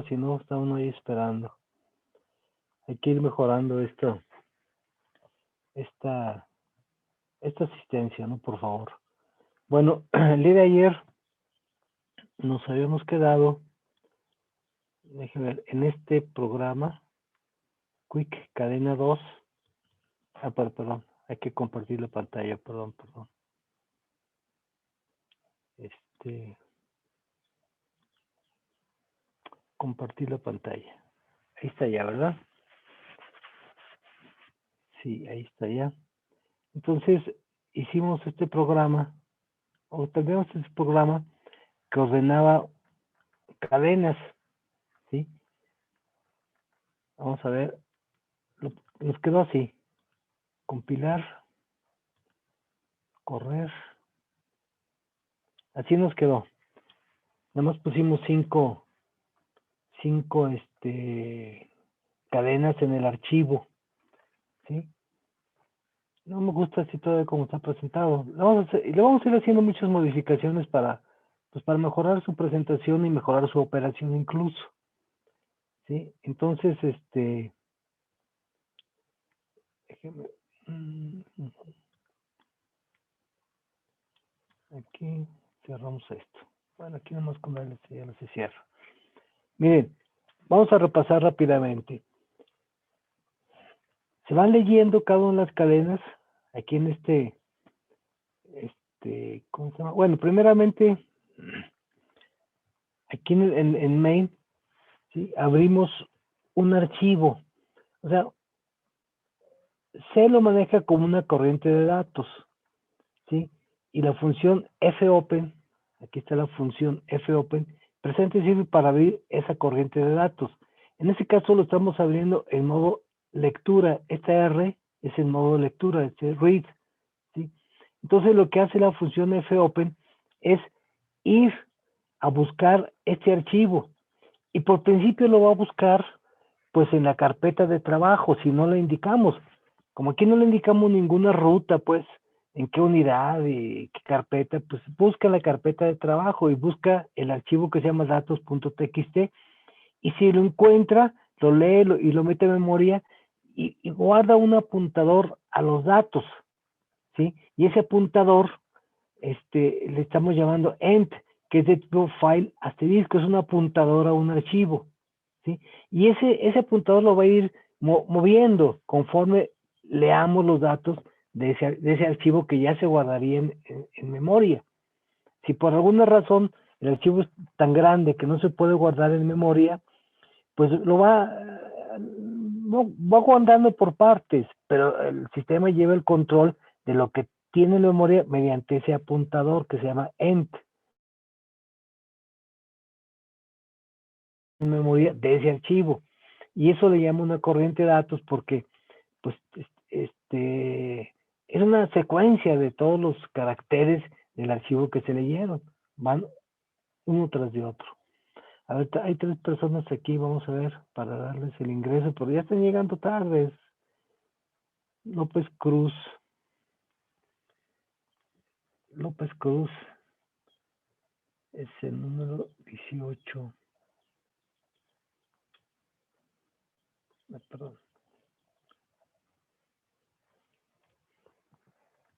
si no está uno ahí esperando. Hay que ir mejorando esta asistencia, ¿no? Por favor. Bueno, el día de ayer nos habíamos quedado, déjeme ver, en este programa, Quick Cadena 2. Perdón, hay que compartir la pantalla, perdón. Compartir la pantalla. Ahí está ya, ¿verdad? Sí, ahí está ya. Entonces, hicimos este programa, o tenemos este programa que ordenaba cadenas, ¿sí? Vamos a ver, nos quedó así: compilar, correr, así nos quedó. Nada más pusimos cinco cadenas en el archivo, ¿sí? No me gusta así todo como está presentado. Le vamos a ir haciendo muchas modificaciones para mejorar su presentación y mejorar su operación incluso, ¿sí? Entonces, déjeme, aquí cerramos esto. Bueno, aquí nomás con el ya no se cierra. Miren, vamos a repasar rápidamente. Se van leyendo cada una de las cadenas aquí en ¿cómo se llama? Bueno, primeramente, aquí en main, ¿sí? Abrimos un archivo. O sea, C lo maneja como una corriente de datos, ¿sí? Y la función fopen, aquí está la función fopen, presente sirve para abrir esa corriente de datos. En este caso lo estamos abriendo en modo lectura. Esta R es en modo lectura, es read, ¿sí? Entonces lo que hace la función fopen es ir a buscar este archivo, y por principio lo va a buscar pues en la carpeta de trabajo, si no le indicamos. Como aquí no le indicamos ninguna ruta, pues en qué unidad y qué carpeta, pues busca la carpeta de trabajo y busca el archivo que se llama datos.txt, y si lo encuentra, lo lee y lo mete a memoria y guarda un apuntador a los datos, ¿sí? Y ese apuntador le estamos llamando end, que es de tipo file asterisco, es un apuntador a un archivo, ¿sí? Y ese apuntador lo va a ir moviendo conforme leamos los datos de ese archivo que ya se guardaría en memoria. Si por alguna razón el archivo es tan grande que no se puede guardar en memoria, pues lo va guardando por partes, pero el sistema lleva el control de lo que tiene en memoria mediante ese apuntador que se llama end, en memoria de ese archivo. Y eso le llama una corriente de datos porque pues es una secuencia de todos los caracteres del archivo que se leyeron, van uno tras de otro. A ver, hay 3 personas aquí, vamos a ver, para darles el ingreso, pero ya están llegando tarde. López Cruz es el número 18. Perdón.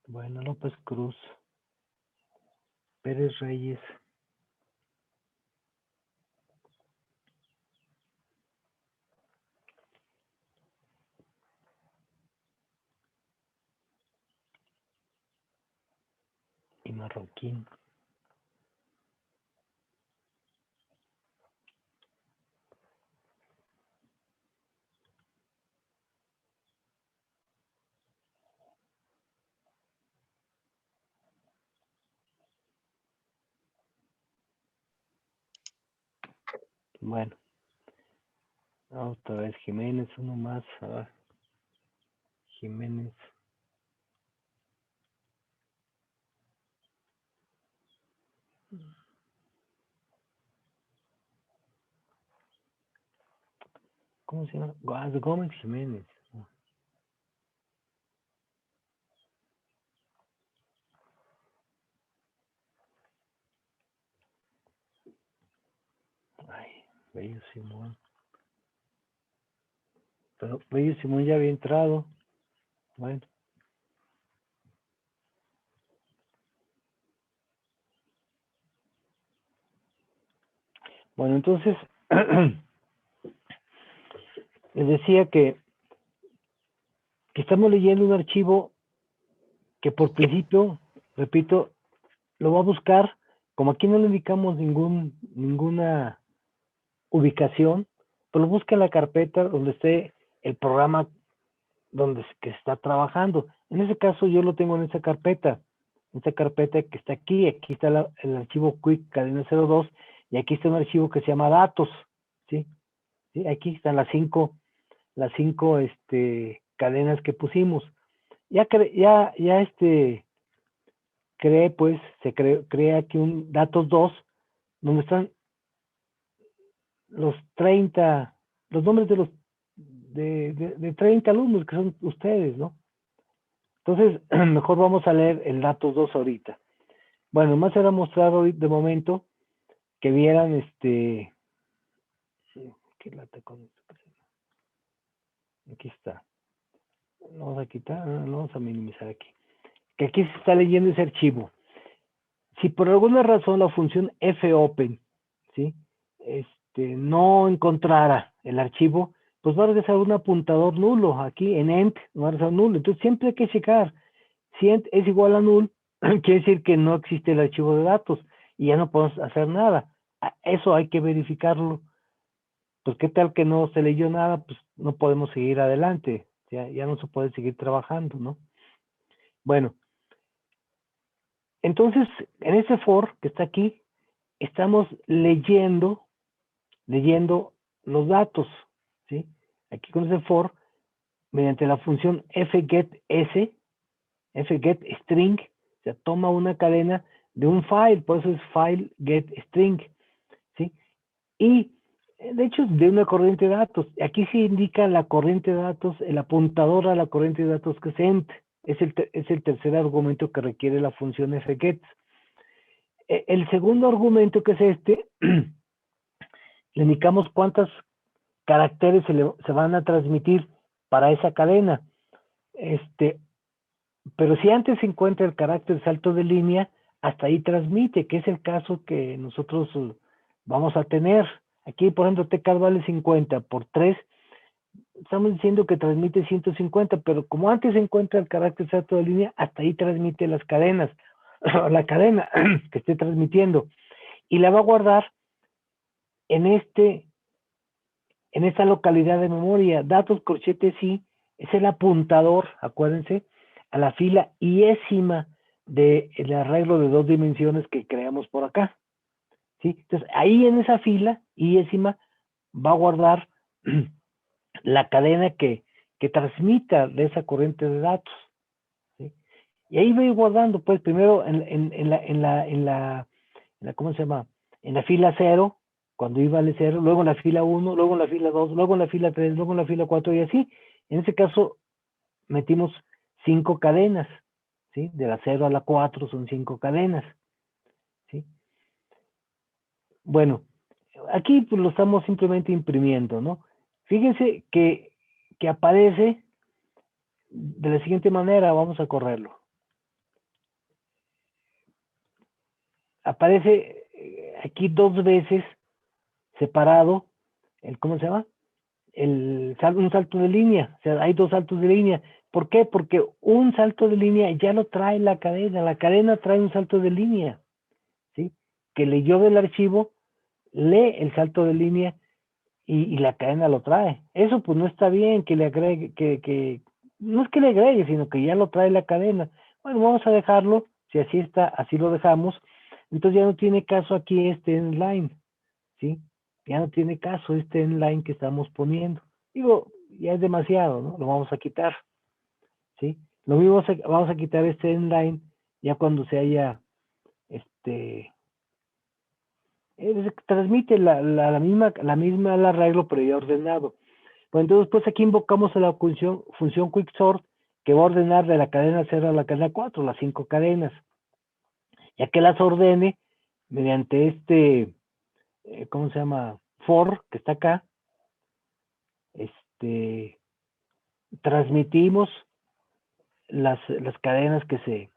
Bueno, López Cruz, Pérez Reyes, y Marroquín. Bueno, otra vez Jiménez, uno más. A ver. Jiménez. ¿Cómo se llama? Gómez Jiménez. Ay, bello Simón. Pero Bello Simón ya había entrado. Bueno. Bueno, entonces, les decía que estamos leyendo un archivo que por principio, repito, lo va a buscar, como aquí no le indicamos ninguna ubicación, pues lo busca en la carpeta donde esté el programa que está trabajando. En ese caso yo lo tengo en esta carpeta que está aquí está el archivo quick cadena 02 y aquí está un archivo que se llama datos, ¿sí? ¿Sí? Aquí están las cinco cadenas que pusimos. Ya crea aquí un datos 2 donde están los 30, los nombres de los de 30 alumnos que son ustedes, ¿no? Entonces, mejor vamos a leer el datos 2 ahorita. Bueno, más era mostrar hoy de momento que vieran ¿qué lata con esto? Aquí está. Lo vamos a quitar, lo vamos a minimizar aquí. Que aquí se está leyendo ese archivo. Si por alguna razón la función fopen, ¿sí? No encontrara el archivo, pues va a regresar un apuntador nulo. Aquí en end va a regresar nulo. Entonces siempre hay que checar. Si end es igual a null, quiere decir que no existe el archivo de datos y ya no podemos hacer nada. Eso hay que verificarlo. Pues qué tal que no se leyó nada, pues no podemos seguir adelante. Ya no se puede seguir trabajando, ¿no? Bueno, entonces en ese for que está aquí, estamos leyendo los datos, ¿sí? Aquí con ese for, mediante la función fgetS, fgetString, se toma una cadena de un file, por eso es file get string, ¿sí? Y de hecho es de una corriente de datos. Aquí se indica la corriente de datos, el apuntador a la corriente de datos que es ent, es el tercer argumento que requiere la función fget. El segundo argumento que es le indicamos cuántos caracteres se van a transmitir para esa cadena. Pero si antes se encuentra el carácter salto de línea, hasta ahí transmite, que es el caso que nosotros vamos a tener. Aquí, por ejemplo, tcad vale 50 por 3, estamos diciendo que transmite 150, pero como antes se encuentra el carácter salto de línea, hasta ahí transmite las cadenas, la cadena que esté transmitiendo, y la va a guardar en esta localidad de memoria. Datos corchete sí es el apuntador, acuérdense, a la fila iésima del arreglo de 2 dimensiones que creamos por acá, ¿sí? Entonces, ahí en esa fila iésima va a guardar la cadena que transmita de esa corriente de datos, ¿sí? Y ahí va a ir guardando, pues, primero en la ¿cómo se llama? En la fila 0, cuando iba al 0, luego en la fila 1, luego en la fila 2, luego en la fila 3, luego en la fila 4 y así. En este caso metimos 5 cadenas, ¿sí? De la 0 a la 4 son 5 cadenas, ¿sí? Bueno, aquí pues lo estamos simplemente imprimiendo, ¿no? Fíjense que aparece de la siguiente manera, vamos a correrlo. Aparece aquí 2 veces separado, ¿cómo se llama? Un salto de línea, o sea, hay 2 saltos de línea. ¿Por qué? Porque un salto de línea ya lo trae la cadena trae un salto de línea, ¿sí? Que leyó del archivo, lee el salto de línea y la cadena lo trae. Eso pues no está bien que le agregue, no es que le agregue, sino que ya lo trae la cadena. Bueno, vamos a dejarlo, si así está, así lo dejamos. Entonces ya no tiene caso aquí inline, ¿sí? Ya no tiene caso inline que estamos poniendo. Digo, ya es demasiado, ¿no? Lo vamos a quitar, ¿sí? Lo mismo vamos a quitar inline ya cuando se haya, transmite la misma el arreglo, pero ya ordenado. Pues entonces, pues aquí invocamos a la función quicksort que va a ordenar de la cadena 0 a la cadena 4, las 5 cadenas. Ya que las ordene mediante ¿cómo se llama? for que está acá, transmitimos las cadenas que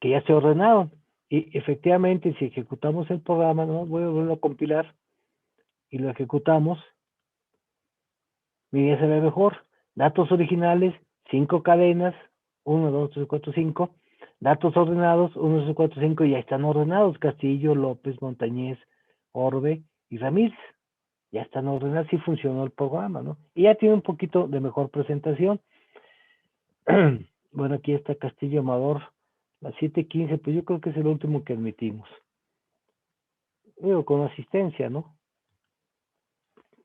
ya se ordenaron. Y efectivamente, si ejecutamos el programa, ¿no? Voy a volverlo a compilar y lo ejecutamos. Mira, ya se ve mejor. Datos originales, 5 cadenas, 1, 2, 3, 4, 5. Datos ordenados, 1, 2, 3, 4, 5, y ya están ordenados. Castillo, López, Montañez, Orbe y Ramírez. Ya están ordenados, sí funcionó el programa, ¿no? Y ya tiene un poquito de mejor presentación. Bueno, aquí está Castillo Amador, las 7:15, pues yo creo que es el último que admitimos. Digo, con asistencia, ¿no?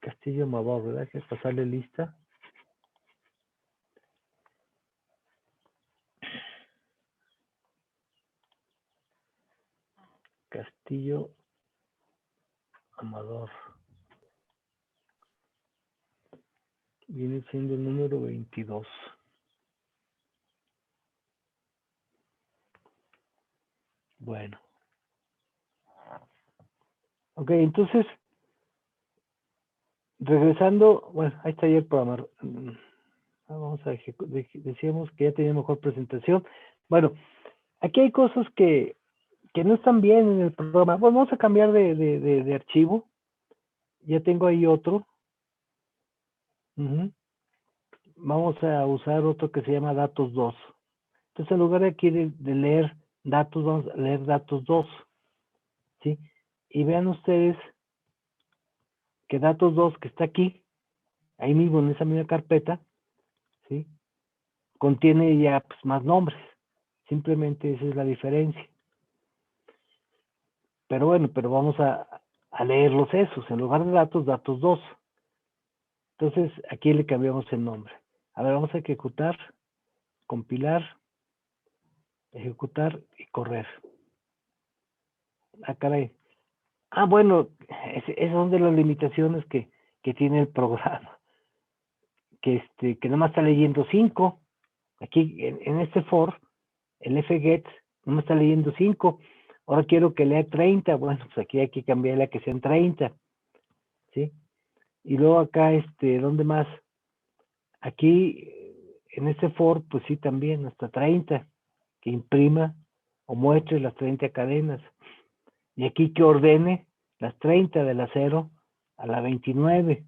Castillo Amador, ¿verdad? Hay que pasarle lista. Castillo Amador. Viene siendo el número 22. Bueno. Ok, entonces, regresando, bueno, ahí está ya el programa. Vamos a decíamos que ya tenía mejor presentación. Bueno, aquí hay cosas que no están bien en el programa. Bueno, vamos a cambiar de archivo. Ya tengo ahí otro. Vamos a usar otro que se llama datos 2. Entonces, en lugar de aquí de leer datos, vamos a leer datos 2. ¿Sí? Y vean ustedes que datos 2 que está aquí, ahí mismo en esa misma carpeta, ¿sí? Contiene ya pues, más nombres. Simplemente esa es la diferencia. Pero bueno, vamos a leerlos esos. En lugar de datos, datos 2. Entonces, aquí le cambiamos el nombre. A ver, vamos a ejecutar, compilar, ejecutar y correr. Ah, caray. Ah, bueno, esas son de las limitaciones que tiene el programa. Que nada más está leyendo 5. Aquí, en este for, el fget, nada más está leyendo 5. Ahora quiero que lea 30. Bueno, pues aquí hay que cambiarle a que sean 30. ¿Sí? Y luego acá, ¿dónde más? Aquí, en este for, pues sí, también, hasta 30. Que imprima o muestre las 30 cadenas. Y aquí que ordene las 30 de la 0 a la 29.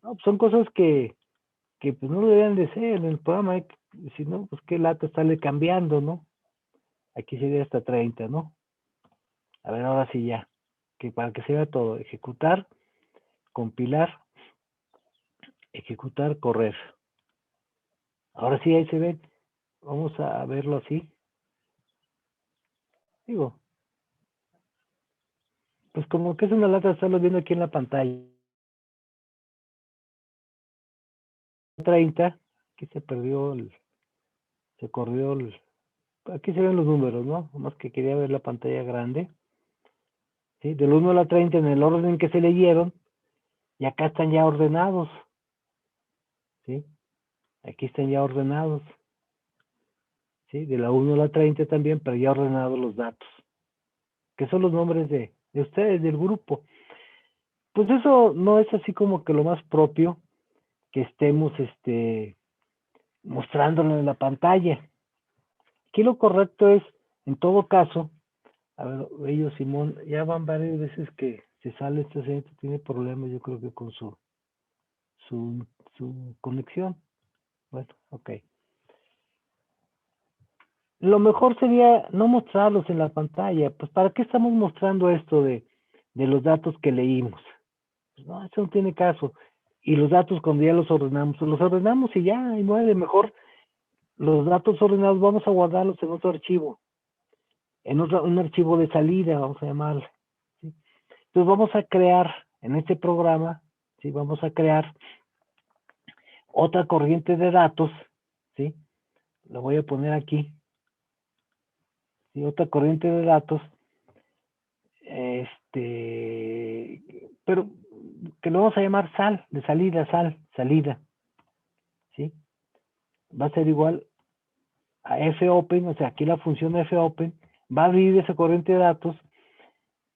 No, pues son cosas que pues no deberían de ser en el programa. Si no, pues qué lata estarle cambiando, ¿no? Aquí sería hasta 30, ¿no? A ver, ahora sí ya. Que para que se vea todo. Ejecutar, compilar, ejecutar, correr. Ahora sí, ahí se ven. Vamos a verlo así. Digo, pues como que es una lata estarlo viendo aquí en la pantalla. 30, aquí se perdió se corrió aquí se ven los números, ¿no? Más que quería ver la pantalla grande. ¿Sí? Del 1 a la 30 en el orden en que se leyeron, y acá están ya ordenados. ¿Sí? Aquí están ya ordenados. ¿Sí? De la 1 a la 30 también, pero ya ordenados los datos. Que son los nombres de ustedes, del grupo. Pues eso no es así como que lo más propio que estemos mostrándolo en la pantalla. Aquí lo correcto es, en todo caso, a ver, ellos, Simón, ya van varias veces que se sale este centro, tiene problemas, yo creo que con su conexión. Bueno, ok. Lo mejor sería no mostrarlos en la pantalla. Pues, ¿para qué estamos mostrando esto de los datos que leímos? Pues no, eso no tiene caso. Y los datos, cuando ya los ordenamos y ya, y muere. Mejor los datos ordenados vamos a guardarlos en otro archivo. En un archivo de salida, vamos a llamarlo. ¿Sí? Entonces vamos a crear en este programa, ¿sí? Vamos a crear otra corriente de datos, ¿sí? Lo voy a poner aquí. ¿Sí? Otra corriente de datos, pero que lo vamos a llamar sal, de salida, salida, ¿sí? Va a ser igual a fopen, o sea, aquí la función fopen va a abrir esa corriente de datos,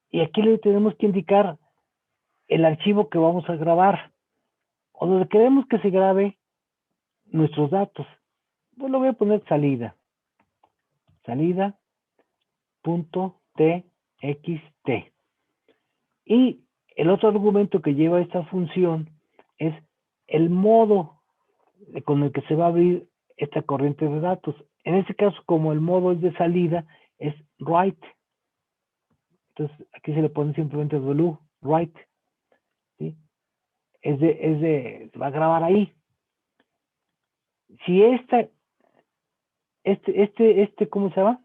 y aquí le tenemos que indicar el archivo que vamos a grabar, o donde queremos que se grabe nuestros datos. Pues lo voy a poner salida.txt. Y el otro argumento que lleva esta función es el modo con el que se va a abrir esta corriente de datos. En este caso, como el modo es de salida, es write. Entonces, aquí se le pone simplemente write. ¿Sí? Se va a grabar ahí. Si ¿cómo se llama?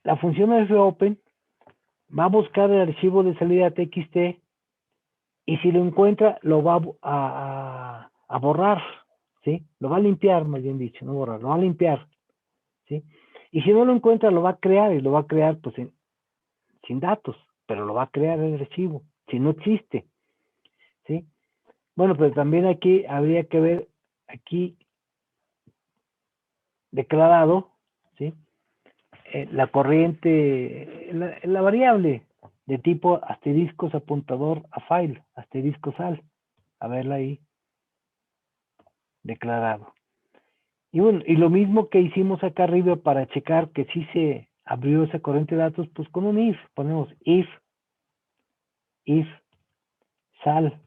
La función fopen va a buscar el archivo de salida txt y si lo encuentra, lo va a borrar, ¿sí? Lo va a limpiar, más bien dicho, no borrar, lo va a limpiar, ¿sí? Y si no lo encuentra, lo va a crear y lo va a crear, pues, sin datos, pero lo va a crear el archivo, si no existe, ¿sí? Bueno, pero también aquí habría que ver, aquí, declarado, ¿sí? La corriente, la variable de tipo asteriscos apuntador a file, asterisco sal, a verla ahí, declarado. Y bueno, y lo mismo que hicimos acá arriba para checar que sí se abrió esa corriente de datos, pues con un if, ponemos if sal,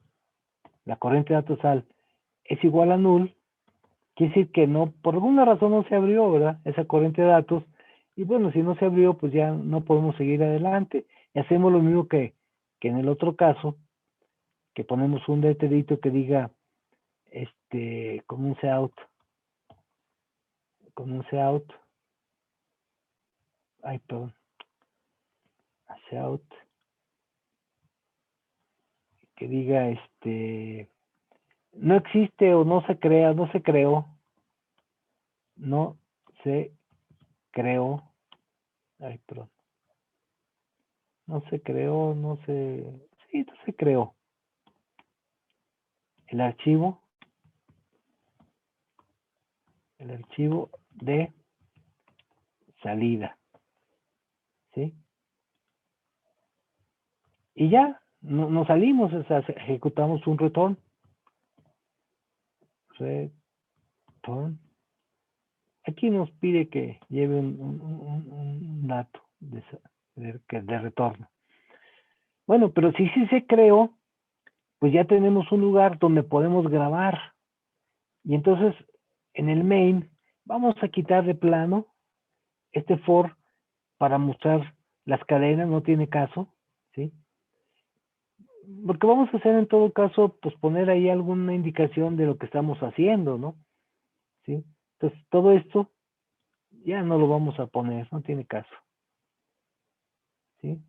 la corriente de datos sal es igual a null, quiere decir que no, por alguna razón no se abrió, ¿verdad? Esa corriente de datos, y bueno, si no se abrió, pues ya no podemos seguir adelante. Y hacemos lo mismo que en el otro caso, que ponemos un letterito que diga, con un cout, ay, perdón, cout, que diga, no existe o no se crea, no se creó, ay, perdón, no se creó, sí, no se creó el archivo de salida, ¿sí? Y ya, no salimos, o sea, ejecutamos un return. Aquí nos pide que lleve un dato de retorno. Bueno, pero si sí se creó, pues ya tenemos un lugar donde podemos grabar. Y entonces, en el main, vamos a quitar de plano este for para mostrar las cadenas, no tiene caso, ¿sí? Porque vamos a hacer en todo caso, pues poner ahí alguna indicación de lo que estamos haciendo, ¿no? ¿Sí? Entonces, todo esto ya no lo vamos a poner, no tiene caso, ¿sí?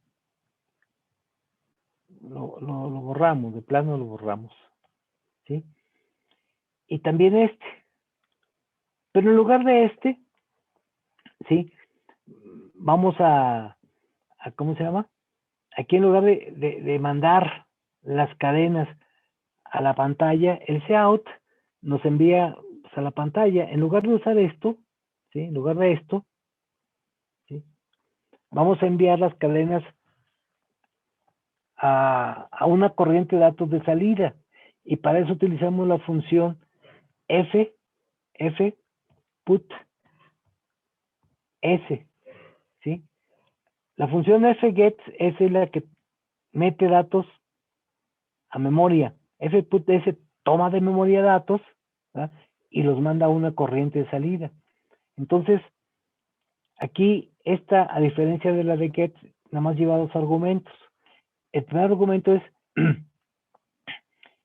Lo borramos, de plano lo borramos, ¿sí? Y también pero en lugar de ¿sí? Vamos ¿cómo se llama? Aquí en lugar de mandar las cadenas a la pantalla, el cout nos envía, pues, a la pantalla. En lugar de usar esto, ¿sí? En lugar de esto, ¿sí? Vamos a enviar las cadenas a una corriente de datos de salida. Y para eso utilizamos la función put s, ¿sí? La función fget es la que mete datos a memoria. Fput s toma de memoria datos, ¿verdad? Y los manda a una corriente de salida. Entonces, aquí a diferencia de la de get, nada más lleva dos argumentos. El primer argumento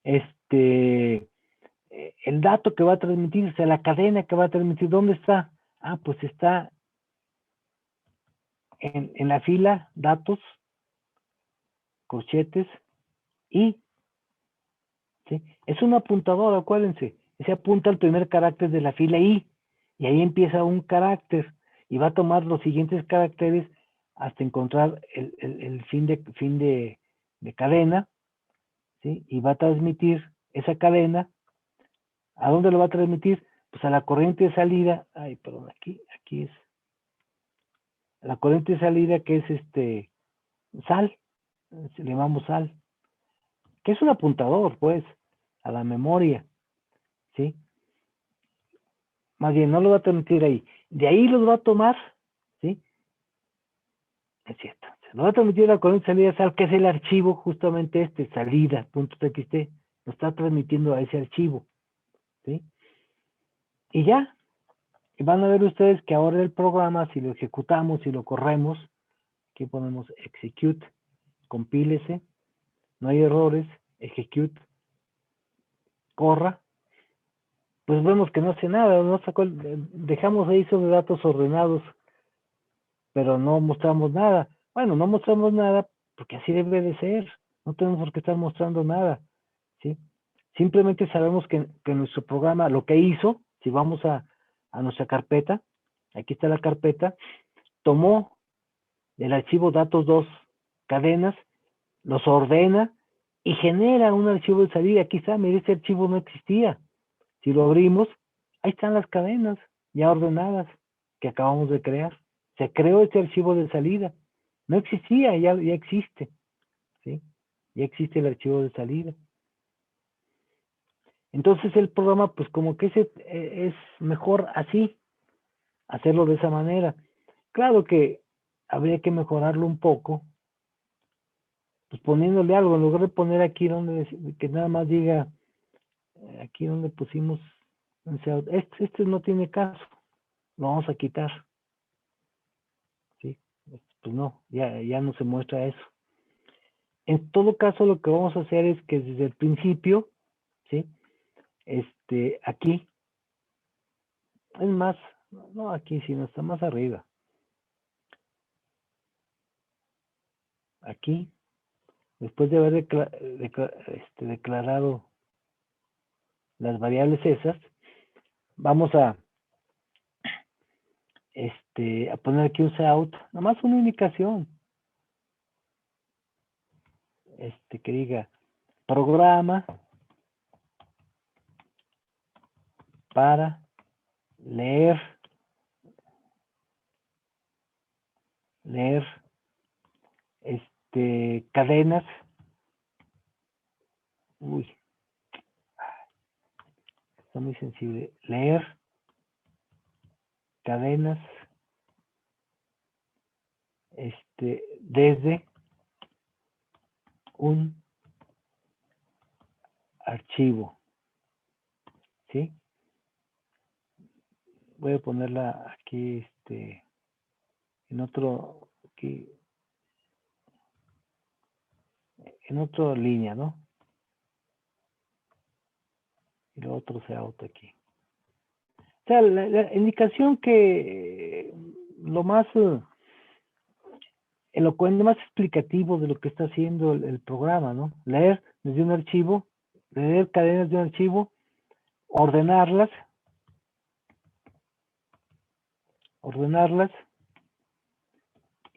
es el dato que va a transmitir, o sea, la cadena que va a transmitir. ¿Dónde está? Pues está en la fila datos, corchetes, y, ¿sí? Es un apuntador, acuérdense. Se apunta al primer carácter de la fila y ahí empieza un carácter y va a tomar los siguientes caracteres hasta encontrar el fin de cadena, ¿sí? Y va a transmitir esa cadena. ¿A dónde lo va a transmitir? Pues a la corriente de salida. Ay, perdón, aquí es la corriente de salida, que es sal, le llamamos sal, que es un apuntador, pues, a la memoria, ¿sí? Más bien, no lo va a transmitir ahí. De ahí los va a tomar, ¿sí? Es cierto. Se lo va a transmitir a la corriente salida SAR, que es el archivo, justamente este, salida.txt. Lo está transmitiendo a ese archivo, ¿sí? Y ya. Y van a ver ustedes que ahora el programa, si lo ejecutamos, si lo corremos, aquí ponemos execute, compílese, no hay errores, execute, corra, pues vemos que no hace nada, no sacó, dejamos ahí sobre datos ordenados, pero no mostramos nada. Bueno, no mostramos nada porque así debe de ser, no tenemos por qué estar mostrando nada, ¿sí? Simplemente sabemos que nuestro programa lo que hizo, si vamos a nuestra carpeta, aquí está la carpeta, tomó el archivo datos 2 cadenas, los ordena y genera un archivo de salida. Aquí está, mire, este archivo no existía. Si lo abrimos, ahí están las cadenas ya ordenadas que acabamos de crear. Se creó este archivo de salida. No existía, ya existe, ¿sí? Ya existe el archivo de salida. Entonces el programa, pues como que es mejor así, hacerlo de esa manera. Claro que habría que mejorarlo un poco, pues poniéndole algo, en lugar de poner aquí donde que nada más diga, aquí donde pusimos, este no tiene caso, lo vamos a quitar, ¿sí? Pues no, ya no se muestra eso. En todo caso, lo que vamos a hacer es que desde el principio, ¿sí? Aquí, es más, no aquí, sino está más arriba. Aquí, después de haber declarado las variables esas, vamos a poner aquí un cout, nomás una indicación, que diga programa para leer cadenas, uy, está muy sensible, leer cadenas desde un archivo, ¿sí? Voy a ponerla aquí, en otro, aquí, en otra línea, ¿no? Y lo otro sea auto aquí. O sea, la indicación que lo más elocuente, más explicativo de lo que está haciendo el programa, ¿no? Leer desde un archivo, leer cadenas de un archivo, ordenarlas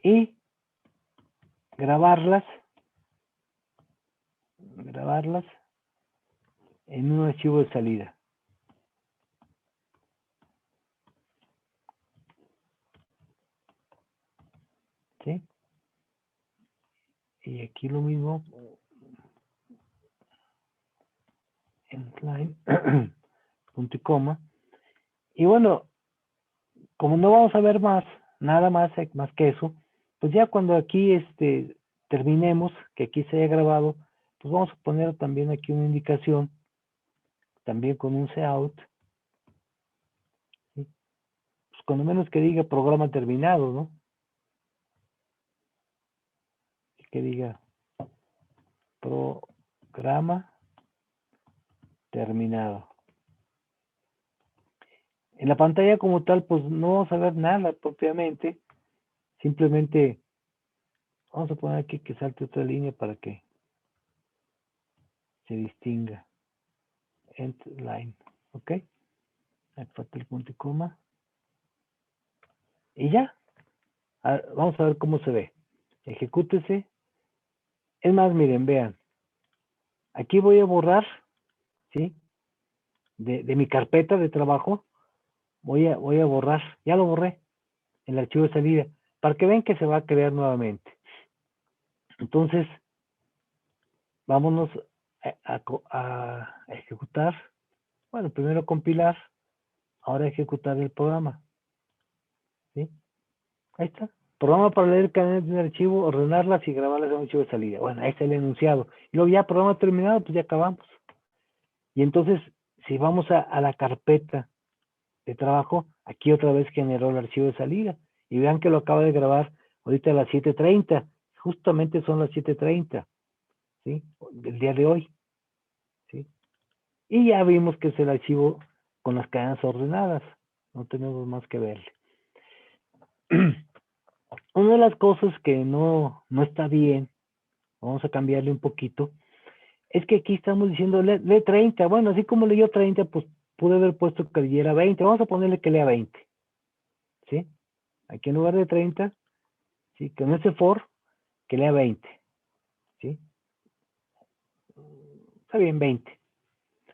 y grabarlas en un archivo de salida. ¿Sí? Y aquí lo mismo en line, punto y coma. Y bueno, como no vamos a ver nada más que eso, pues ya cuando aquí terminemos, que aquí se haya grabado, pues vamos a poner también aquí una indicación, también con un cout, ¿sí? Pues cuando menos que diga programa terminado, ¿no? Que diga programa terminado. En la pantalla como tal, pues no vamos a ver nada propiamente, simplemente vamos a poner aquí que salte otra línea para que se distinga. End line, ¿ok? Aquí falta el punto y coma. Y ya, vamos a ver cómo se ve. Ejecútese. Es más, miren, vean. Aquí voy a borrar, ¿sí? De mi carpeta de trabajo, voy a borrar, ya lo borré, el archivo de salida, para que vean que se va a crear nuevamente. Entonces, vámonos a ejecutar. Bueno, primero compilar, ahora ejecutar el programa. ¿Sí? Ahí está. Programa para leer cadenas de un archivo, ordenarlas y grabarlas en un archivo de salida. Bueno, ahí está el enunciado. Y luego ya programa terminado, pues ya acabamos. Y entonces, si vamos a la carpeta de trabajo, aquí otra vez generó el archivo de salida. Y vean que lo acaba de grabar ahorita a las 7:30. Justamente son las 7:30, ¿sí? Del día de hoy, ¿sí? Y ya vimos que es el archivo con las cadenas ordenadas. No tenemos más que verle. Una de las cosas que no está bien, vamos a cambiarle un poquito, es que aquí estamos diciendo lee 30. Bueno, así como leyó 30, pues pude haber puesto que leyera 20. Vamos a ponerle que lea 20. ¿Sí? Aquí en lugar de 30, ¿sí? Con ese for, que lea 20. ¿Sí? Está bien, 20.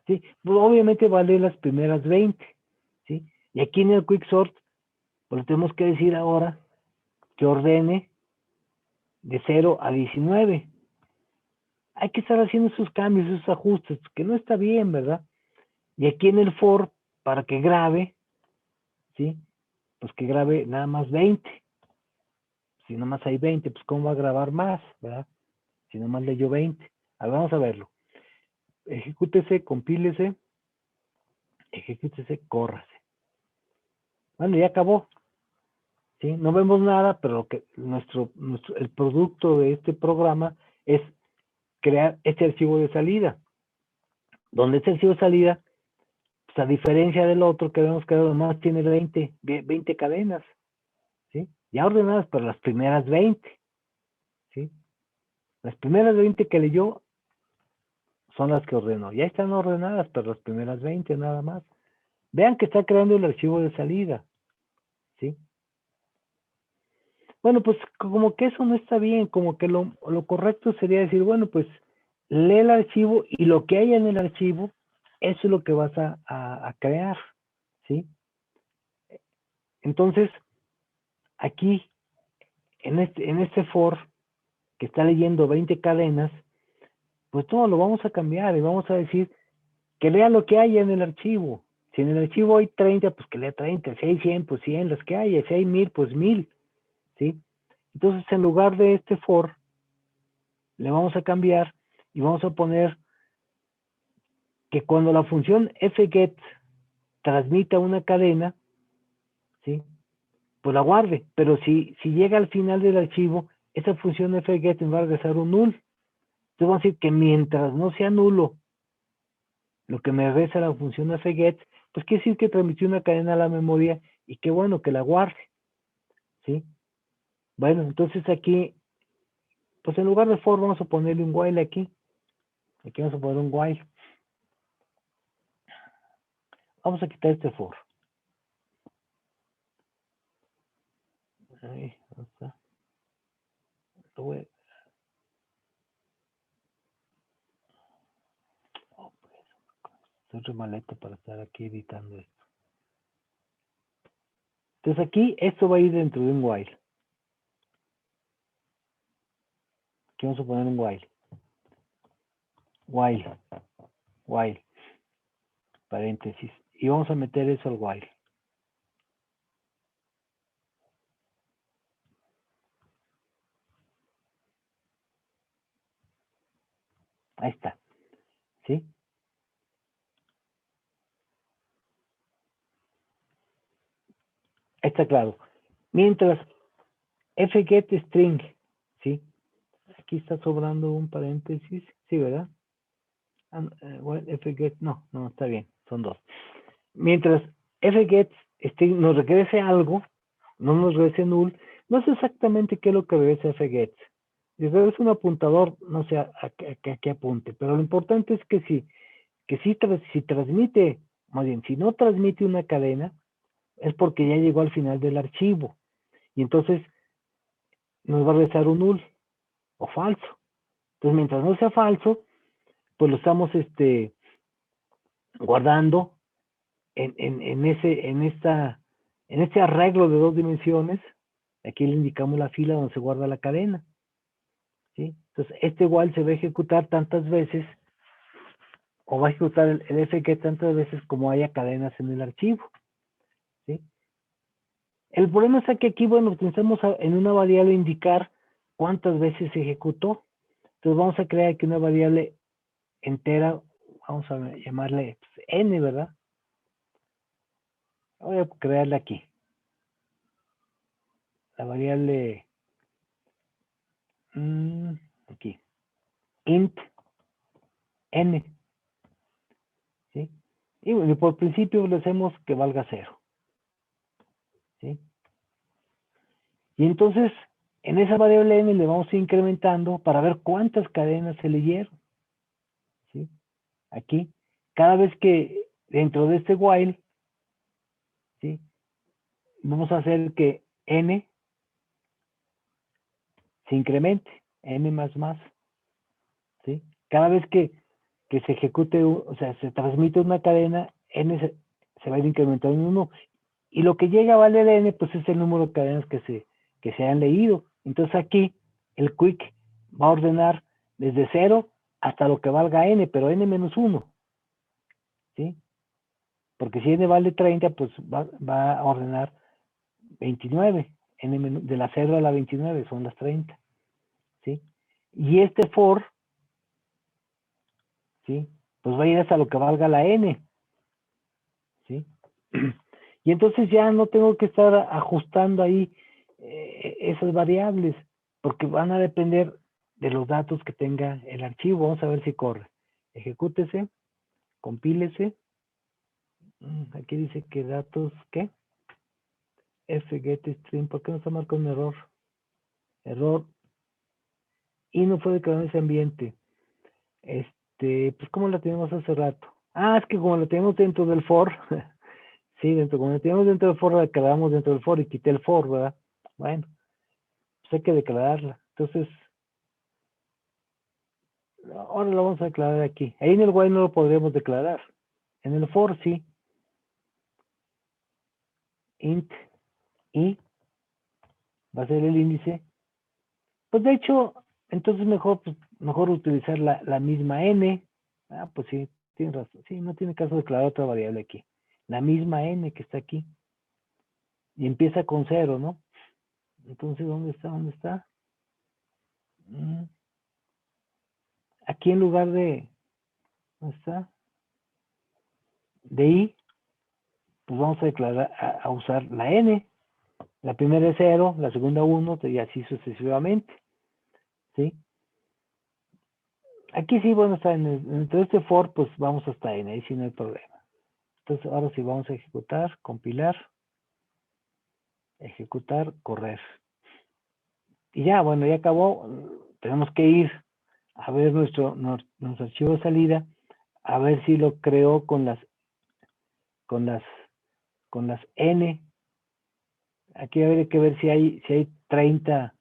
¿Sí? Pues obviamente va a leer las primeras 20. ¿Sí? Y aquí en el quicksort, pues tenemos que decir ahora que ordene de 0 a 19. Hay que estar haciendo esos cambios, esos ajustes, que no está bien, ¿verdad? Y aquí en el for, para que grabe, ¿sí? Pues que grabe nada más 20. Si nada más hay 20, pues ¿cómo va a grabar más, verdad? Si nada más leyó 20. A ver, vamos a verlo. Ejecútese, compílese, ejecútese, córrase. Bueno, ya acabó. ¿Sí? No vemos nada, pero lo que el producto de este programa es crear este archivo de salida. Donde este archivo de salida, pues a diferencia del otro que vemos que además tiene 20 cadenas, ¿sí? Ya ordenadas para las primeras 20, ¿sí? Las primeras 20 que leyó son las que ordenó. Ya están ordenadas para las primeras 20 nada más. Vean que está creando el archivo de salida, ¿sí? Bueno, pues como que eso no está bien, como que lo correcto sería decir, bueno, pues lee el archivo y lo que haya en el archivo, eso es lo que vas a crear, ¿sí? Entonces, aquí, en este for, que está leyendo 20 cadenas, pues todo lo vamos a cambiar y vamos a decir que lea lo que haya en el archivo. Si en el archivo hay 30, pues que lea 30. Si hay 100, pues 100, las que haya. Si hay 1000, pues 1000, ¿sí? Entonces, en lugar de este for, le vamos a cambiar y vamos a poner que cuando la función fget transmita una cadena, ¿sí? Pues la guarde, pero si llega al final del archivo, esa función fget va a regresar un null. Entonces vamos a decir que mientras no sea nulo lo que me regresa la función fget, pues quiere decir que transmitió una cadena a la memoria y qué bueno que la guarde, ¿sí? Bueno, entonces aquí, pues en lugar de for vamos a ponerle un while aquí. Aquí vamos a poner un while. Vamos a quitar este for. Ahí, ¿dónde está? Soy re maleta para estar aquí editando esto. Entonces aquí esto va a ir dentro de un while. Aquí vamos a poner un while. While, paréntesis. Y vamos a meter eso al while. Ahí está. ¿Sí? Ahí está claro. Mientras fgetString, ¿sí? Aquí está sobrando un paréntesis. Sí, ¿verdad? Fget, no, está bien. Son dos. Mientras fgetString nos regrese algo, no nos regrese null, no sé exactamente qué es lo que regresa fget. Si regresa un apuntador, no sé a qué apunte, pero lo importante es que si transmite, más bien, si no transmite una cadena, es porque ya llegó al final del archivo. Y entonces nos va a regresar un null o falso. Entonces, mientras no sea falso, pues lo estamos guardando en este arreglo de dos dimensiones. Aquí le indicamos la fila donde se guarda la cadena, ¿sí? Entonces, este while se va a ejecutar tantas veces o va a ejecutar el fget tantas veces como haya cadenas en el archivo, ¿sí? El problema está que aquí, bueno, utilizamos en una variable indicar cuántas veces se ejecutó. Entonces vamos a crear aquí una variable entera, vamos a llamarle pues, n, ¿verdad? Voy a crearla aquí. La variable aquí, int n, ¿sí? Y bueno, por principio le hacemos que valga 0, ¿sí? Y entonces, en esa variable n le vamos a ir incrementando para ver cuántas cadenas se leyeron, ¿sí? Aquí, cada vez que dentro de este while, ¿sí? Vamos a hacer que n se incremente, n más, ¿sí? Cada vez que se ejecute, o sea, se transmite una cadena, n se va a ir incrementando en 1. Y lo que llega a valer n, pues es el número de cadenas que se han leído. Entonces aquí, el quick va a ordenar desde 0 hasta lo que valga n, pero n menos 1, ¿sí? Porque si n vale 30, pues va a ordenar 29. De la 0 a la 29 son las 30, ¿sí? Y este for, ¿sí? Pues va a ir hasta lo que valga la n, ¿sí? Y entonces ya no tengo que estar ajustando ahí esas variables, porque van a depender de los datos que tenga el archivo. Vamos a ver si corre. Ejecútese, compílese. Aquí dice que datos, ¿qué? fgetstring, ¿por qué no está marcando un error? Error. Y no fue declarado ese ambiente. Pues como la tenemos hace rato. Es que como la tenemos dentro del for, sí, como la tenemos dentro del for, la declaramos dentro del for y quité el for, ¿verdad? Bueno, pues hay que declararla. Entonces, ahora lo vamos a declarar aquí. Ahí en el while no lo podremos declarar. En el for sí. Int i va a ser el índice. Pues de hecho, entonces mejor utilizar la misma n. Pues sí, tienes razón. Sí, no tiene caso declarar otra variable aquí. La misma n que está aquí. Y empieza con 0, ¿no? Entonces, ¿dónde está? ¿Dónde está? Aquí en lugar de, ¿dónde está? De i, pues vamos a declarar, a usar la n. La primera es 0, la segunda 1, y así sucesivamente, ¿sí? Aquí sí, bueno, está entre este for, pues vamos hasta n, ahí sí no hay problema. Entonces, ahora sí vamos a ejecutar, compilar, ejecutar, correr. Y ya, bueno, ya acabó. Tenemos que ir a ver nuestro archivo de salida, a ver si lo creó con las n. Aquí habría que ver si hay 30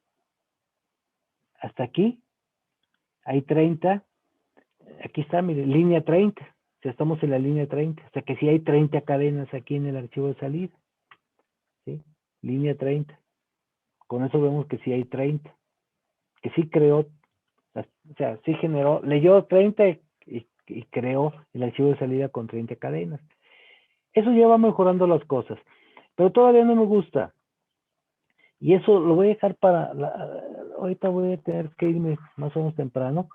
hasta aquí. Hay 30. Aquí está, mire, línea 30. O sea, estamos en la línea 30. O sea, que si hay 30 cadenas aquí en el archivo de salida. ¿Sí? Línea 30. Con eso vemos que sí hay 30. Que sí creó, o sea, sí generó, leyó 30 y creó el archivo de salida con 30 cadenas. Eso ya va mejorando las cosas. Pero todavía no me gusta. Y eso lo voy a dejar ahorita voy a tener que irme más o menos temprano.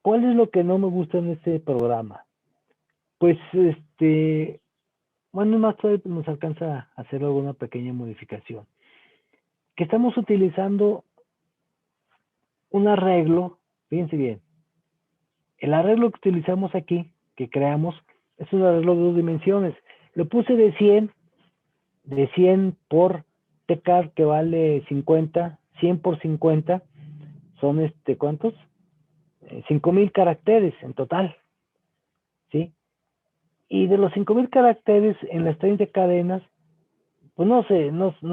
¿Cuál es lo que no me gusta en este programa? Pues, bueno, más todavía nos alcanza a hacer alguna pequeña modificación. Que estamos utilizando un arreglo, fíjense bien, el arreglo que utilizamos aquí, que creamos, es un arreglo de 2 dimensiones. Lo puse de 100 por tcard, que vale 50, 100 por 50, son ¿cuántos? 5,000 caracteres en total, ¿sí? Y de los 5,000 caracteres en las 30 cadenas, pues no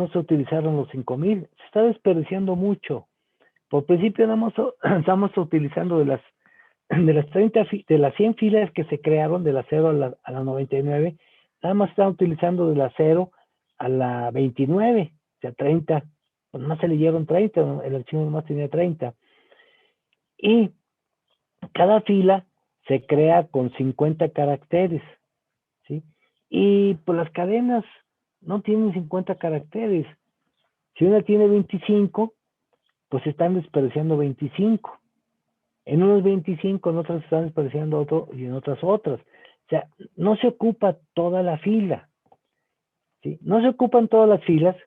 se utilizaron los 5,000, se está desperdiciando mucho. Por principio estamos utilizando de las 30, de las 100 filas que se crearon, de la 0 a la 99, nada más están utilizando de la 0 a la 29, o sea, 30, pues más se leyeron 30, el archivo nomás tenía 30. Y cada fila se crea con 50 caracteres, ¿sí? Y pues las cadenas no tienen 50 caracteres. Si una tiene 25, pues están desperdiciando 25. En unos 25, en otras están desperdiciando otro y en otras. O sea, no se ocupa toda la fila, ¿sí? No se ocupan todas las filas,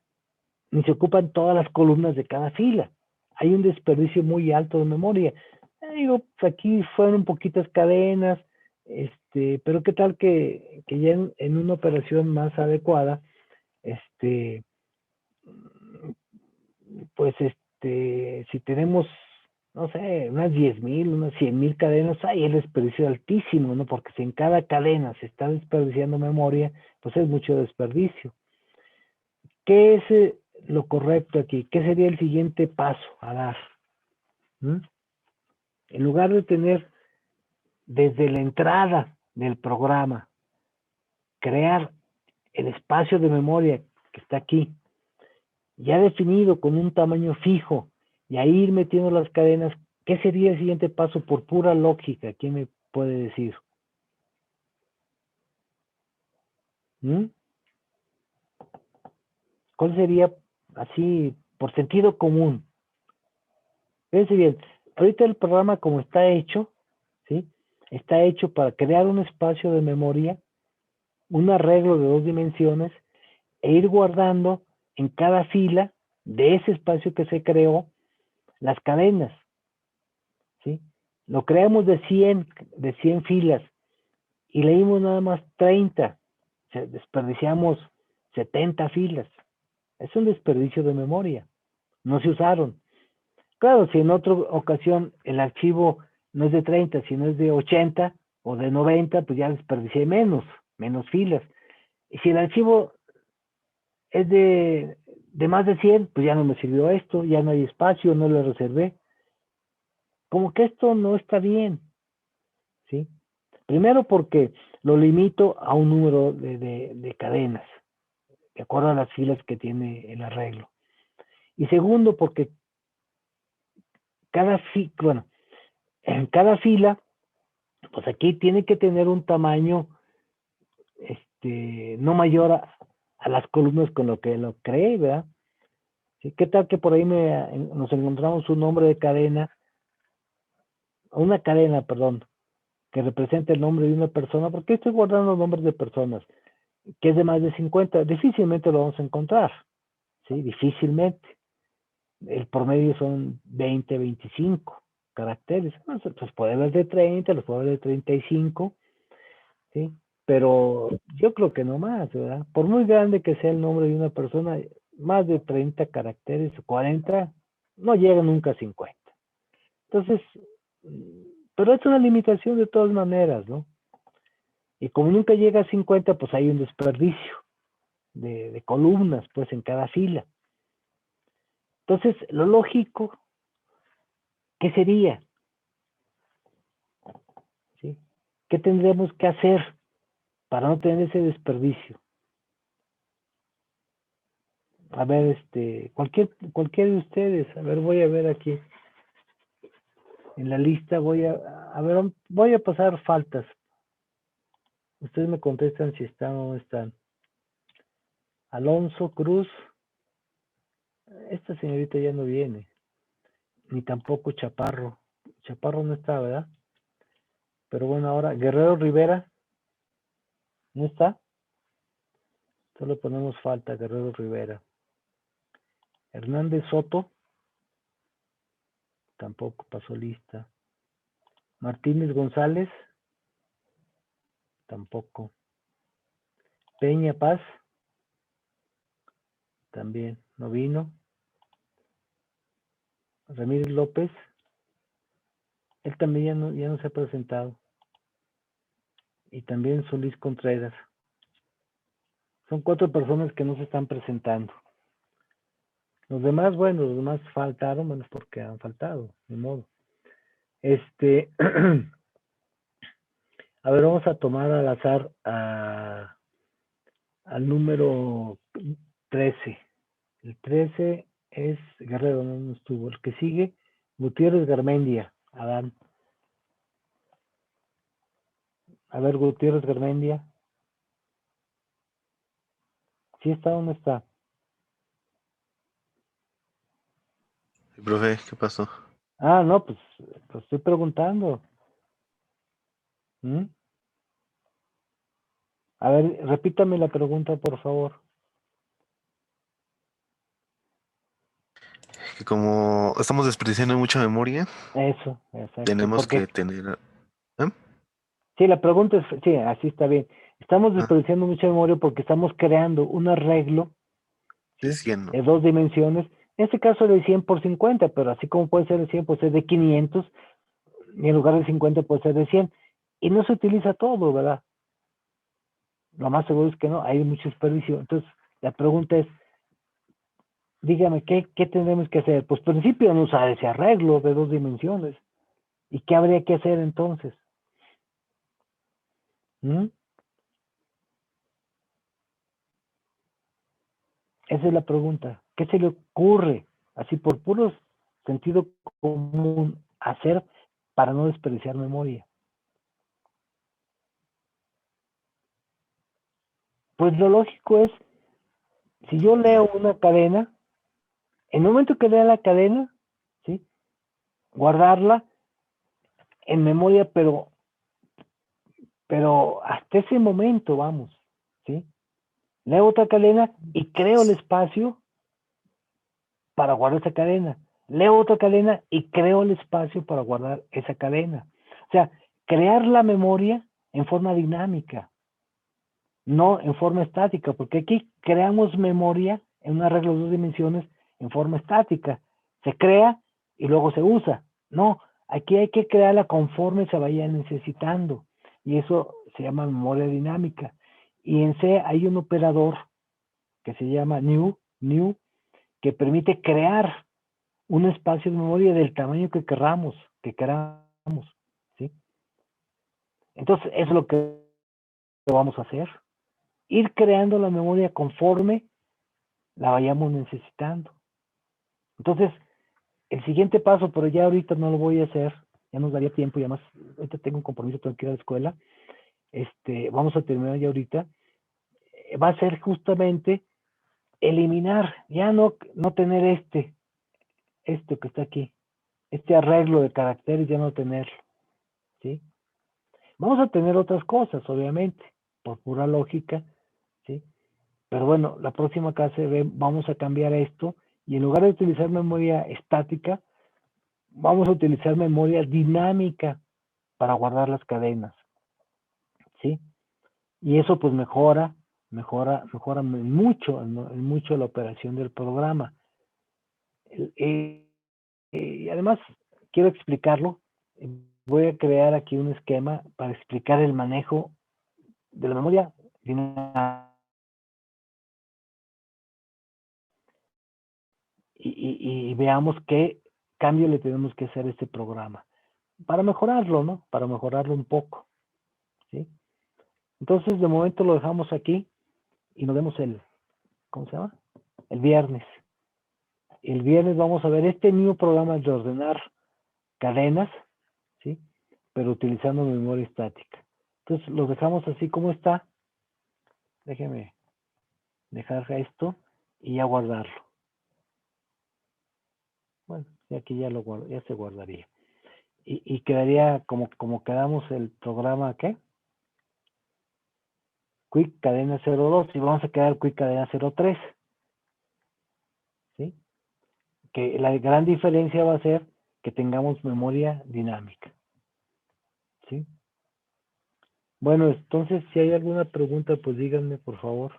ni se ocupan todas las columnas de cada fila. Hay un desperdicio muy alto de memoria. Digo, pues aquí fueron poquitas cadenas, pero qué tal que ya en una operación más adecuada, pues si tenemos, no sé, unas 10,000, unas 100,000 cadenas, hay el desperdicio altísimo, ¿no? Porque si en cada cadena se está desperdiciando memoria, pues es mucho desperdicio. ¿Qué es lo correcto aquí? ¿Qué sería el siguiente paso a dar? ¿Mm? En lugar de tener desde la entrada del programa, crear el espacio de memoria que está aquí, ya definido con un tamaño fijo, y ahí ir metiendo las cadenas, ¿qué sería el siguiente paso por pura lógica? ¿Quién me puede decir? ¿Mm? ¿Cuál sería así por sentido común? Fíjense bien, ahorita el programa como está hecho, ¿sí? Está hecho para crear un espacio de memoria, un arreglo de 2 dimensiones, e ir guardando en cada fila de ese espacio que se creó las cadenas, ¿sí? Lo creamos de 100 filas y leímos nada más 30, o sea, desperdiciamos 70 filas. Es un desperdicio de memoria, no se usaron. Claro, si en otra ocasión el archivo no es de 30, sino es de 80 o de 90, pues ya desperdicié menos filas. Y si el archivo es de más de 100, pues ya no me sirvió esto, ya no hay espacio, no lo reservé. Como que esto no está bien, ¿sí? Primero porque lo limito a un número de cadenas, de acuerdo a las filas que tiene el arreglo. Y segundo porque en cada fila, pues aquí tiene que tener un tamaño no mayor a las columnas con lo que lo creé, ¿verdad? ¿Sí? ¿Qué tal que por ahí nos encontramos un nombre de cadena, una cadena, perdón, que representa el nombre de una persona? ¿Por qué estoy guardando nombres de personas? Que es de más de 50, difícilmente lo vamos a encontrar, ¿sí? Difícilmente. El promedio son 20, 25 caracteres. Pues puede haber de 30, los puede haber de 35, ¿sí? Pero yo creo que no más, ¿verdad? Por muy grande que sea el nombre de una persona, más de 30 caracteres, 40, no llega nunca a 50. Entonces, pero es una limitación de todas maneras, ¿no? Y como nunca llega a 50, pues hay un desperdicio de columnas, pues, en cada fila. Entonces, lo lógico, ¿qué sería? ¿Sí? ¿Qué tendremos que hacer para no tener ese desperdicio? A ver, cualquiera de ustedes, a ver, voy a ver aquí en la lista, voy a pasar faltas. Ustedes me contestan si están o no están. Alonso Cruz, esta señorita ya no viene, ni tampoco Chaparro. Chaparro no está, ¿verdad? Pero bueno, ahora Guerrero Rivera, ¿no está? Solo ponemos falta, Guerrero Rivera. Hernández Soto, tampoco pasó lista. Martínez González, tampoco. Peña Paz, también no vino. Ramírez López, él también ya no se ha presentado. Y también Solís Contreras. Son 4 personas que no se están presentando. Los demás, bueno, los demás faltaron, bueno, porque han faltado, de modo. A ver, vamos a tomar al azar al número 13. El 13 es Guerrero, no estuvo. El que sigue, Gutiérrez Garmendia, Adán. A ver, Gutiérrez Garmendia. ¿Sí está o no está? Sí, profe, ¿qué pasó? Ah, no, pues estoy preguntando. ¿Mm? A ver, repítame la pregunta, por favor. Que como estamos desperdiciando mucha memoria, Eso, exacto. tenemos Porque que tener... ¿eh? sí, la pregunta es, sí, así está bien. Estamos Ah, desperdiciando mucha memoria porque estamos creando un arreglo, de ¿sí? 100, ¿no? De dos dimensiones. En este caso de 100 por 50, pero así como puede ser de 100, puede ser de 500, y en lugar de 50 puede ser de 100. Y no se utiliza todo, ¿verdad? Lo más seguro es que no, hay mucho desperdicio. Entonces, la pregunta es, dígame, ¿qué tendremos que hacer? Pues principio no usar ese arreglo de dos dimensiones. ¿Y qué habría que hacer entonces? ¿Mm? Esa es la pregunta. ¿Qué se le ocurre, así por puro sentido común, hacer para no desperdiciar memoria? Pues lo lógico es, si yo leo una cadena, en el momento que lea la cadena, ¿sí? Guardarla en memoria, pero hasta ese momento, vamos, ¿sí? Leo otra cadena y creo el espacio para guardar esa cadena. Leo otra cadena y creo el espacio para guardar esa cadena. O sea, crear la memoria en forma dinámica, no en forma estática, porque aquí creamos memoria en un arreglo de dos dimensiones en forma estática. Se crea y luego se usa. No, aquí hay que crearla conforme se vaya necesitando. Y eso se llama memoria dinámica. Y en C hay un operador que se llama new, que permite crear un espacio de memoria del tamaño que queramos, ¿sí? Entonces, eso es lo que vamos a hacer. Ir creando la memoria conforme la vayamos necesitando. Entonces, el siguiente paso, pero ya ahorita no lo voy a hacer, ya nos daría tiempo, y además ahorita tengo un compromiso, tengo que ir a la escuela, vamos a terminar ya ahorita, va a ser justamente eliminar, ya no tener este que está aquí, este arreglo de caracteres, ya no tenerlo, ¿sí? Vamos a tener otras cosas, obviamente, por pura lógica, ¿sí? Pero bueno, la próxima clase vamos a cambiar esto y en lugar de utilizar memoria estática, vamos a utilizar memoria dinámica para guardar las cadenas, ¿sí? Y eso pues mejora en mucho la operación del programa. Y además, quiero explicarlo. Voy a crear aquí un esquema para explicar el manejo de la memoria dinámica y veamos qué cambio le tenemos que hacer a este programa para mejorarlo, ¿no? Para mejorarlo un poco, ¿sí? Entonces, de momento lo dejamos aquí y nos vemos ¿cómo se llama? El viernes. El viernes vamos a ver este mismo programa de ordenar cadenas, ¿sí? Pero utilizando memoria estática. Entonces, lo dejamos así como está. Déjeme dejar esto y ya guardarlo. Bueno, aquí ya se guardaría. Y quedaría como quedamos el programa, ¿qué? Quick cadena 02 y vamos a quedar Quick cadena 03, ¿sí? Que la gran diferencia va a ser que tengamos memoria dinámica, ¿sí? Bueno, entonces si hay alguna pregunta, pues díganme por favor.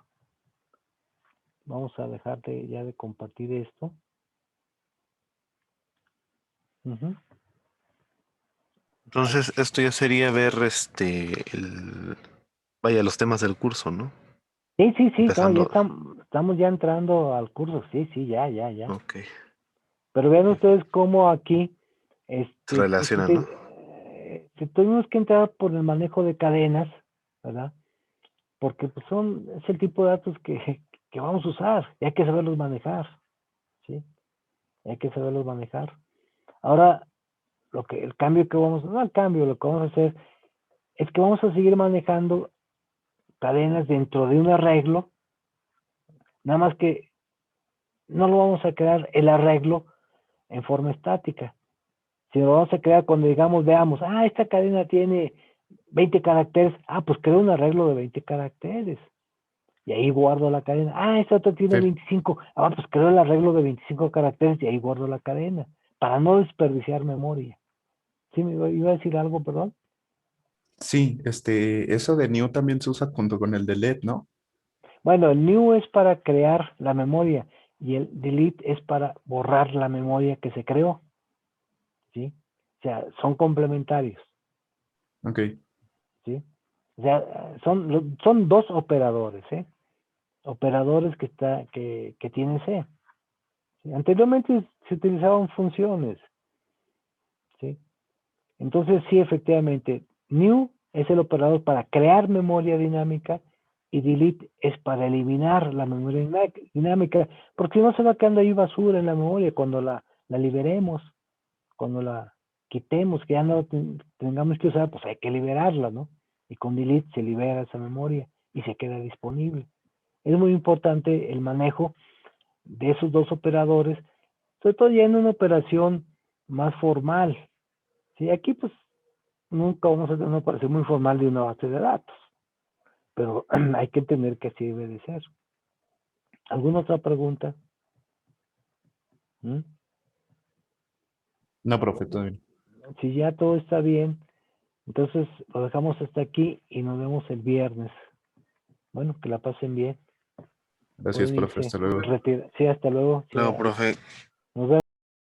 Vamos a dejar ya de compartir esto. Uh-huh. Entonces, esto ya sería ver vaya, los temas del curso, ¿no? Sí, no, ya Empezando. estamos ya entrando al curso, sí, ya. Ok. Pero vean ustedes cómo aquí, Se relaciona, ¿no? si tuvimos que entrar por el manejo de cadenas, ¿verdad? Porque pues es el tipo de datos que vamos a usar y hay que saberlos manejar, ¿sí? Hay que saberlos manejar. Ahora, el cambio que vamos, no el cambio, lo que vamos a hacer es que vamos a seguir manejando cadenas dentro de un arreglo, nada más que no lo vamos a crear el arreglo en forma estática, sino lo vamos a crear cuando digamos, veamos, esta cadena tiene 20 caracteres, pues creo un arreglo de 20 caracteres. Y ahí guardo la cadena. Esta otra tiene 25. Pues creo el arreglo de 25 caracteres y ahí guardo la cadena. Para no desperdiciar memoria. ¿Sí me iba a decir algo, perdón? Sí, eso de new también se usa junto con el delete, ¿no? Bueno, el new es para crear la memoria y el delete es para borrar la memoria que se creó. ¿Sí? O sea, son complementarios. Ok. ¿Sí? O sea, son dos operadores, ¿eh? Operadores que tienen C. ¿Sí? Anteriormente se utilizaban funciones. ¿Sí? Entonces, sí, efectivamente, new es el operador para crear memoria dinámica y delete es para eliminar la memoria dinámica, porque si no se va quedando ahí basura en la memoria cuando la liberemos, cuando la quitemos, que ya no tengamos que usar, pues hay que liberarla, ¿no? Y con delete se libera esa memoria y se queda disponible. Es muy importante el manejo de esos dos operadores, sobre todo ya en una operación más formal. Sí, aquí pues nunca vamos a tener una operación muy formal de una base de datos, pero hay que entender que así debe de ser. ¿Alguna otra pregunta? No, profe, todo bien. Si ya todo está bien, entonces lo dejamos hasta aquí y nos vemos el viernes. Bueno, que la pasen bien. Gracias, profe. Hasta luego. Sí, hasta luego. Sí, Luego, profe. nos vemos.